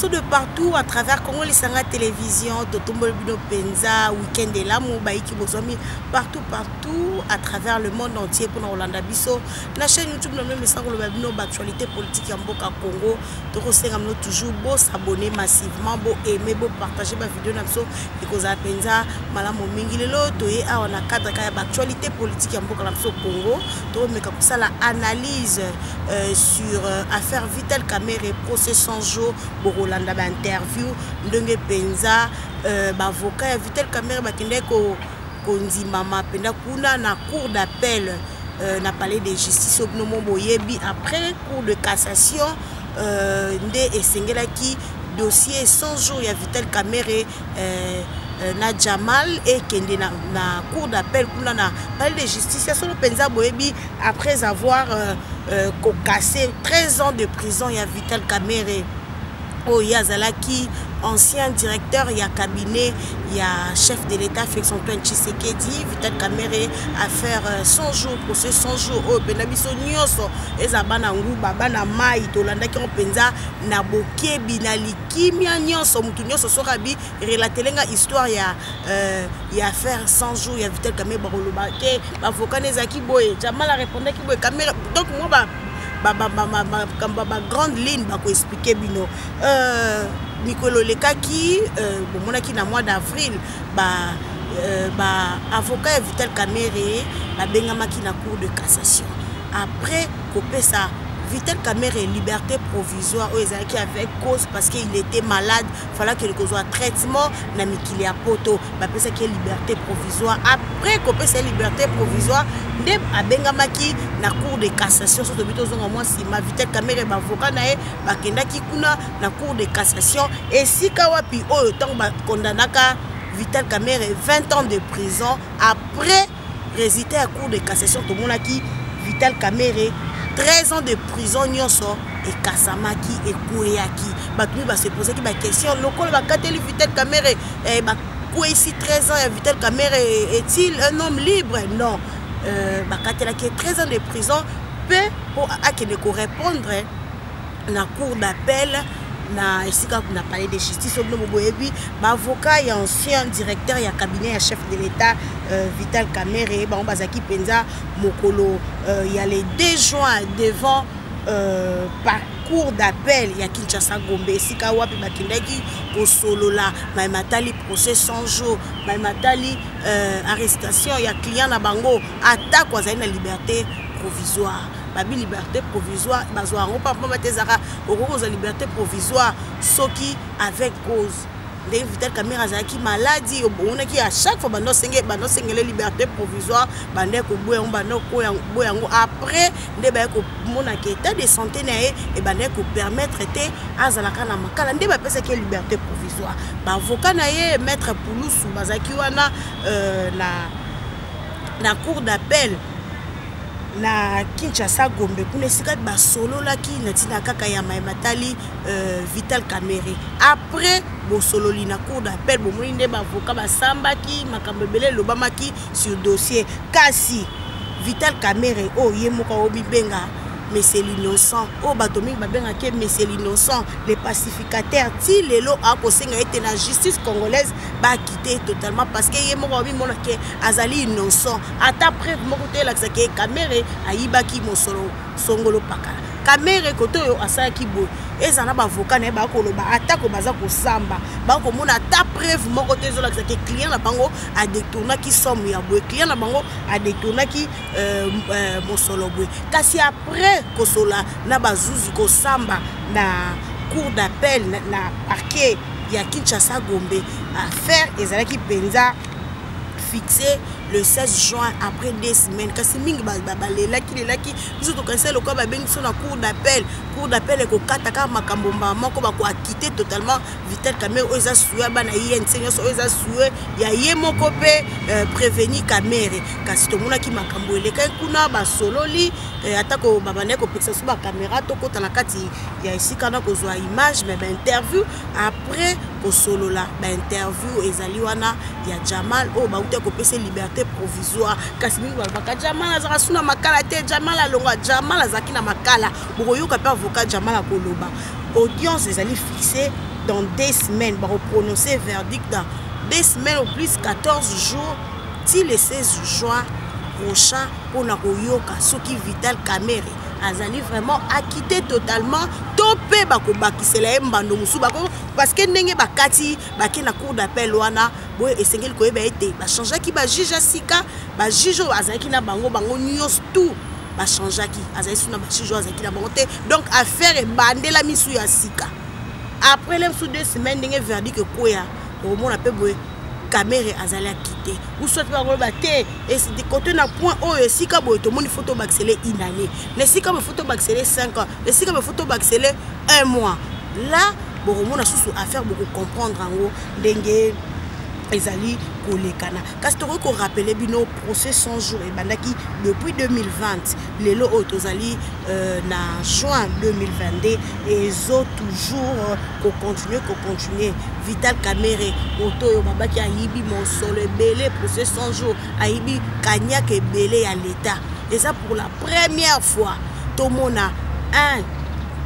Naso de partout à travers Congo Lisanga Télévision, Totombol Bino Penza, Week-end de l'amour, Baiki Bozomi, partout à travers le monde entier pour Rolanda Bisso. La chaîne YouTube, nous même sans le Babino, actualité politique en Boka Congo. Toko Sengamno toujours beau s'abonner massivement, beau aimer, beau partager ma vidéo Napso, et Koza Penza, Malamo Mingilelo, Toye, on a cadre actualité politique en Boka Napso Congo. Toko mais comme ça la analyse sur affaire Vital Kamerhe, procès 100 jours. Rolanda ba interview ndenge penza avocat Vital Kamerhe bakende ko nzimama penda kuna na cour d'appel na palais de justice obnomo boyebi après cour de cassation nde esengelaki dossier 100 jours ya Vital Kamerhe na Jamal et kende na cour d'appel kuna na palais de justice solo penza boyebi après avoir cassé 13 ans de prison ya Vital Kamerhe. Oh, Yazalaki, ancien directeur, il y a cabinet, il y a chef de l'État, Félix Antoine Tshisekedi, Vital Kamerhe, à faire 100 jours, procès 100 jours. Oh, Benabiso Nyoso, Ezabana Nguba, Bana Mai, Tolanda qui ont penza, Naboke, Binali, Kimia Nyoso, Moutounyoso, Sorabi, relatelenga histoire, il y a faire 100 jours, il y a Vital Kamerhe, Barolobake, Bavoka Nezaki Boye, Jamal a répondu qui Boye, Kamerhe, donc moi, grande ligne pour expliquer bino Nicolo Lekaki monaki na mois d'avril avocat Vital Kamerhe bengamaki na cour de cassation après couper ça Vital Kamerhe liberté provisoire qui avec cause parce qu'il était malade, fallait qu'il soit traitement na mikili ya poto ba pesa qui liberté provisoire après couper sa liberté provisoire nde abengamaki na cour de cassation so tobito zonga moi si ma Vital Kamerhe ba avocat na e bakendaki kuna na cour de cassation et sika wapi oyo tant ba kondanaka Vital Kamerhe 20 ans de prison après résister à cour de cassation to monaki Vital Kamerhe 13 ans de prison nyoso et Kasamaki et Kouyaki. Batumi va se poser la question local va kateli Vital Kamerhe quoi ici 13 ans Vital Kamerhe est-il un homme libre? Non. Bakatela qui 13 ans de prison peut pour akeneko répondre na cour d'appel na esika kuna palais de justice obno boyebi avocat et ancien directeur et cabinet et chef de l'État Vital Kamerhe bazaki penza mokolo il y a les 2 juin devant par cour d'appel ya Kinshasa Gombe esika wapi bakindaki ko solola matali procès 100 jours matali arrestation ya client na bango attaque kwa na liberté provisoire babi liberté provisoire bazwa ngo papa batezaka oko za liberté provisoire soki avec cause de Vital Kamerhe azaki maladie on qui à chaque fois bando sengele liberté provisoire bande ko boya bando ko yango après nde ba ko mona ke état de santé na et bande ko permettre te azalaka na makala nde ba pesa ke liberté provisoire ba avocat na ye maître Pouloussou bazaki wana na cour d'appel na Kinshasa Gombe kuna sika ba solo la ki na tina kaka ya matali Vital Kamerhe après bo solo li na cour d'appel bo mwinde ba avocat ba sambaki makambo belé lobamaki sur dossier kasi Vital Kamerhe oh yemoka obibenga mais c'est l'innocent oh batomi babenga ke mais c'est l'innocent les pacificateurs ti lelo a kosenga ete na justice congolaise ba quitter totalement parce que yemoka obi mona ke azali innocent ata preuve moko te la ke Kamerhe ayibaki mosolo songolo pakala Kamerhe koto yo asaki bo ezana ba avocat na ba koloba atako baza ko samba ba ko mona ta preuve moko te zo la ke client na bango a détourna ki somme ya bo client na bango a détourna ki mosolo bo kasi après kosola na bazuzi ko samba na cour d'appel na parquet ya Kinshasa Gombe affaire ezalaki penza fixé le 16 juin après 2 semaines kasi mingi lelaki biso tokanisa lokwa babengi so na cour d'appel ekokataka makambo moko bako acquitter totalement Vital Kamerhe oza suya bana INC nyonso oza suye ya ye moko pe prévenir Kamerhe kasi tomonaki makambo eleka kuna basololi atako babane ko pekisa so ba caméra tokota na kati ya esika na kozwa image mais ba interview après kosolola ba interview ezali wana ya Jamal o ba ute ko pesa liberté provisoire kasi mingi balobaka Jamal azaka suna makala te Jamal alonga Jamal azaki na makala bokoyoka pe avocat Jamal akoloba audience ezali fixée dans 2 semaines, va prononcer verdict dans 2 semaines ou plus 14 jours, si le 16 juin prochain, pour na koyoka soki Vital Kamerhe azali vraiment acquitté totalement, topé bako bakisela mbando musu bako parce que ndenge bakati baki na cour d'appel wana boy esengeli koyeba ete ba changeaki ba juge asika ba juge azaki na bango nyos tout ba changeaki azali suna ba juge azaki na bango te, donc affaire bandela misu ya sika après les sous 2 semaines ndenge verdict koya au monde appelle boy Kamerhe azali quitté ou soit pas te et c'est de côté na point oh et si ka boy to moni photo baxelé une année mais si ka photo baxelé 5 ans et si ka photo baxelé 1 mois là bon on a sous affaire beaucoup comprendre en gros dengue ezali kolekana kasi toko ko rappeler bino procès 100 jours et bandaki depuis 2020 lelo otozali na juin 2022 et zo toujours ko continuer Vital Kamerhe otoyo babaki ayibi mosolo ebele procès 100 jours ayibi kanyak ebele ya l'état et ça pour la première fois tout monde a un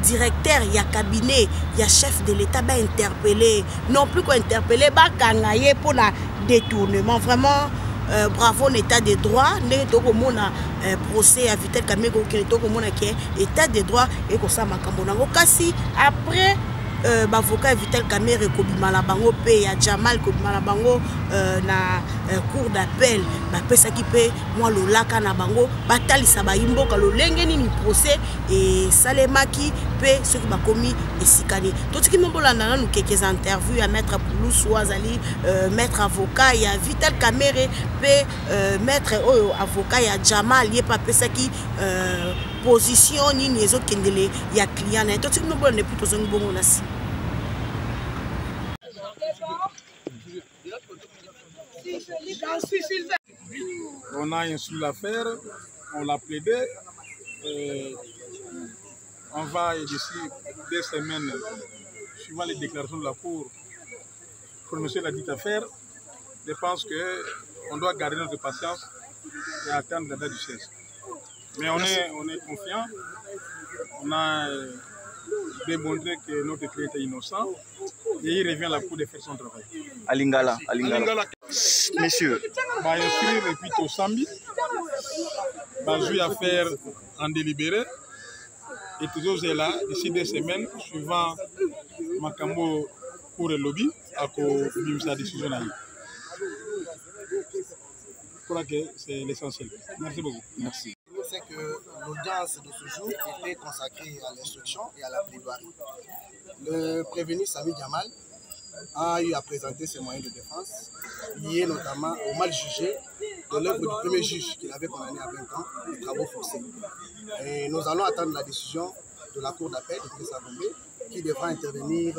directeur, il y a cabinet, il y a chef de l'État, bah interpellé, non plus qu'interpellé, bah kangaye pour la détournement. Vraiment, bravo l'État de droit. Nous procès à Vital Kamerhe qui est État de droit et comme ça makambo kasi après avocat Vital Kamerhe kobima la bango pe ya Jamal kobima la bango na cour d'appel ba pesa ki pe moi lolaka na bango batalisa ba imboka lolenge nini procès et salemaki pe ceux qui ba komi esikani tout ce qui m'bolanda na nous quelques interviews à maître Poulousou Ouazali maître avocat ya Vital Kamerhe pe maître avocat ya Jamal yé pa pesa ki position ni nezo kendele ya client na tout ce qui m'bolanda plutôt zongi bongo na si. On a instruit l'affaire, on l'a plaidé. On va d'ici 2 semaines, suivant les déclarations de la Cour, prononcer la dite affaire. Je pense qu'on doit garder notre patience et attendre la date du 16. Mais on est confiant. On a démontré que notre client est innocent et il revient à la Cour de faire son travail. Alingala. Messieurs. Va inscrire et puis au Sambi. Va jouer à faire en délibéré. Et toujours là, d'ici 2 semaines, suivant Makambo pour le lobby, à sa décision. Je crois que c'est l'essentiel. Merci beaucoup. Merci. C'est que l'audience de ce jour était consacrée à l'instruction et à la plaidoirie. Le prévenu Sami Jamal a eu à présenter ses moyens de défense, liés notamment au mal jugé de l'œuvre du premier juge qu'il avait condamné à 20 ans de travaux forcés. Et nous allons attendre la décision de la Cour d'appel de Tessabombe qui devra intervenir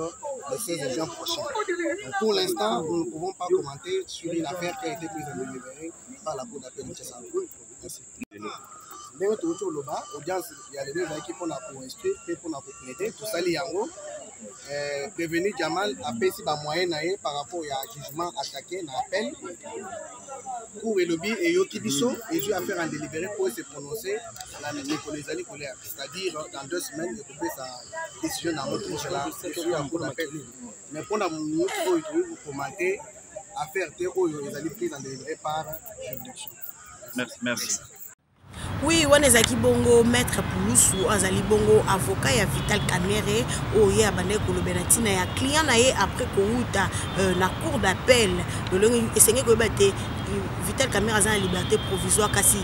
le 16 juin prochain. Donc pour l'instant, nous ne pouvons pas commenter sur une affaire qui a été prise en délibéré par la Cour d'appel de Tessabombe. Merci. Ndenge touti oloba audience ya lelo ezalaki mpona koinstruire mpe mpona koplaide tosali yango prévenu Jamal apesi bamoyen na ye par rapport ya jugement attaqué na appel cour elobi eyoki biso ezwi affaire en délibéré pour se prononcer na mikolo ezali kolia, c'est-à-dire dans 2 semaines ekopesa décision na moto mosala sur ya cour d'appel. Mais mpona motu oyo tokoki kokomante affaire te oyo ezali prise en délibéré par juridiction. Merci. Oui, wanezaki bongo maître Poulousou azali bongo avocat ya Vital Kamerhe oye abande kolobela tina ya client na ye après kouta na cour d'appel lolongi esengé ko bate Vital Kamerhe azana liberté provisoire kasi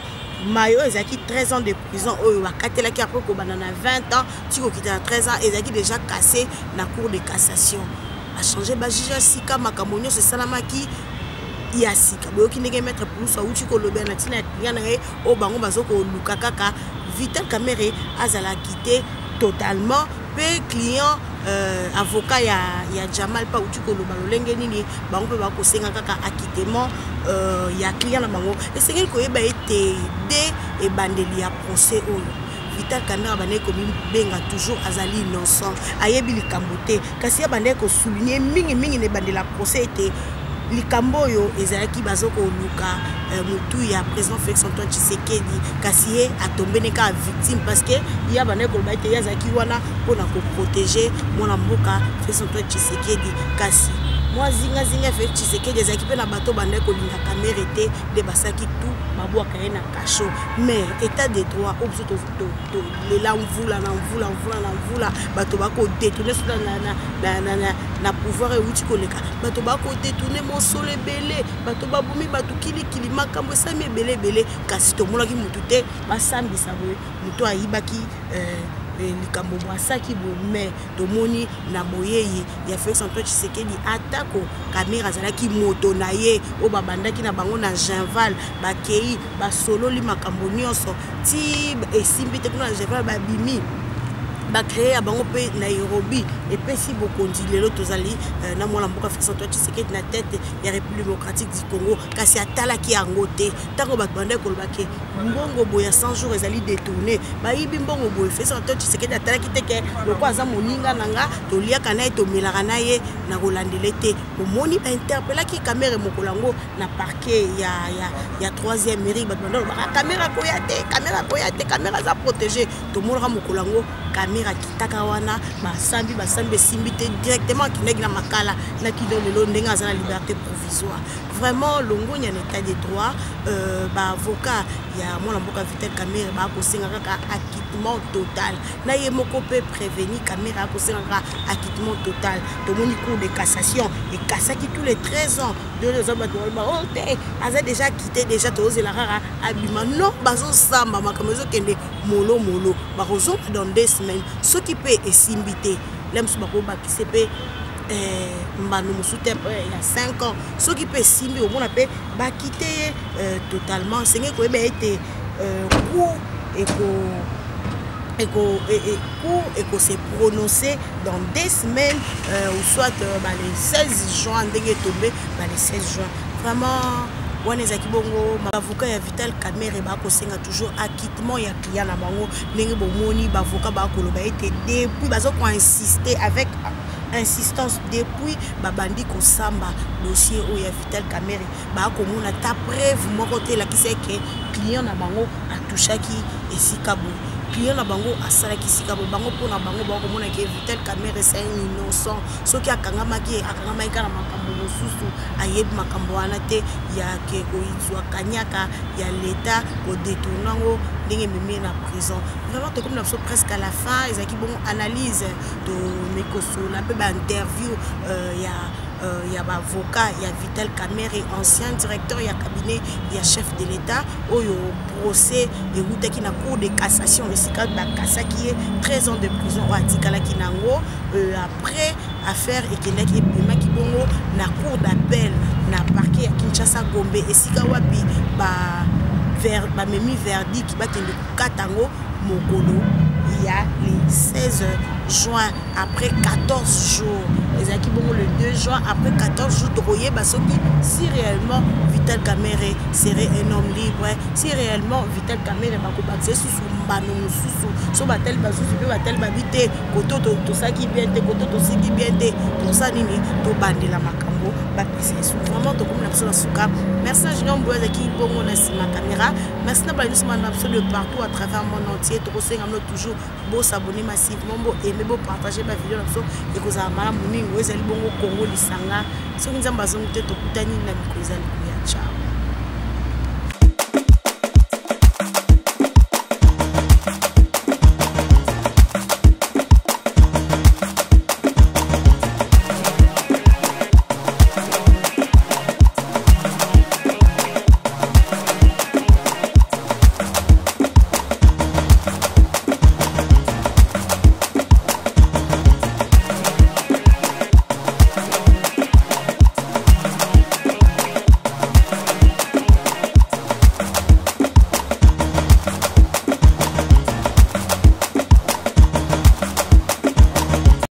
mayo ezaki 13 ans de prison oyo bakatelaki après ko banana 20 ans tiko kita 13 ans ezaki déjà cassé na cour de cassation a changé ba juge sika makamonyo se salamaki yasika boyoki ndenge maître Poulousou auti kolobela na tina ya na ye o bango bazoko luka kaka Vital Kamerhe azala quitté totalement pe client avocat ya Jamal pa auti koloba lolenge nini bango pe bakosenga kaka acquittement ya client na bango esengeli koyeba ete de ebandeli ya procès oyo Vital Kamerhe bane komi benga toujours azali innocent ayebi likambo te kasi ya bande ko souligner mingi ne bandela procès ete likambo yo ezalaki bazoko luka mutu ya président Félix Antoine Tshisekedi kasi ye atombé neka victime parce que ya bana ko ba te yazaki wana pona ko protéger mona mboka Félix Antoine Tshisekedi kasi moi zinga Félix Tshisekedi ezalaki pe na bato bana ko linga caméra te de basaki tout babwa kaye na cachot mais état de droit obso to le la mvula bato bako détourner na pouvoir et outil koleka bato bako détourner mon sol belé bato babumi bato kili makambo sami belé kasi to molaki mutu te basambisa boye mutu ayibaki likambo mwasaki bo mais tomoni na boyeye ya Félix Antoine Tshisekedi atako caméra zalaki moto na ye o babandaki na bango na Genval bakei basolo li makambo nyonso ti esimbi te kuna Genval babimi ba créer bango pe Nairobi et puis si bokondi lelo tozali na mwana mboka Félix Antoine Tshisekedi na tête ya République démocratique du Congo kasi atalaki yango te tango bato bande kolobake mbongo boya 100 jours ezali détourné bayibi mbongo boya Félix Antoine Tshisekedi atalaki te ke loko aza moninga nanga toliaka na ye tomelaka na ye na kolandele te omoni ba interpellaki caméra mokolango na parquet ya 3e mairie bato bande ba caméra koya te caméra za protéger to molaka mokolango caméra kitaka wana basambi simbi te directement kinegi na makala na kilo lelo ndenga za na liberté provisoire vraiment longonya en état de droit ba avocat ya mwana mboka Vital Kamerhe ba ko senga kaka acquittement total na ye moko pe prévenir caméra ko senga acquittement total to moni cour de cassation et kassaki tous les 13 ans de les hommes ba oh te aza déjà quitté déjà to la rara abima non bazo samba makamezo kende molo ba rozo dans 2 semaines ce qui peut esimbité l'aime se bako ba qui se peut mbano musute il y a 5 ans ce qui peut simbi au monde peut ba quitter totalement c'est que ko be été court et qu'on s'est prononcé dans 2 semaines ou soit les 16 juin ndenge tombé les 16 juin vraiment wanezaki bongo avocat ya Vital Kamerhe ba ko senga toujours acquittement ya client na bango ndenge bomoni ba avocat ba ko loba été depuis bazo ko insister avec insistance depuis babandi ko samba dossier o ya Vital Kamerhe ba ko mona ta preuve moko te la ki se ke client na bango atushaki esikabo client na bango asala ki sikabo bango pona bango ba ko mona ke Vital Kamerhe c'est un innocent so ki akangama ikana makambo mosusu ayebi makambo wana te ya ke ko izwa kanyaka ya l'état ko détournango ndenge mimi na prison vraiment to comme presque à la fin ils aki bon analyse de mekoso la pe ba interview ya ba avocat ya Vital Kamerhe ancien directeur ya cabinet ya chef de l'état oyo procès et routaki na cour de cassation le sika ba kasaki 13 ans de prison o atikala kinango après affaire ekendaki epemaki bongo na cour d'appel na parquet ya Kinshasa Gombe esika wapi ba memi verdict bakende katango mokolo il y a le 16 juin après 14 jours les acquis bon le 2 juin après 14 jours droyé basoki si réellement Vital Kamerhe serait un homme libre si réellement Vital Kamerhe ba ko bakse sous mbano mususu so batel basusu pe batel babité koto to saki bien te koto to siki bien te to ça nini to bandela makambo ba pese sous vraiment to comme la suka merci Junior Mboza qui bongo na sima caméra merci na ba justement na de partout à travers le monde entier to senga toujours beau s'abonner massivement beau aimer beau partager ma vidéo là et que ça mala moni ngweza libongo Congo lisanga so nzamba zongo te to kutani na mikozali ya ciao.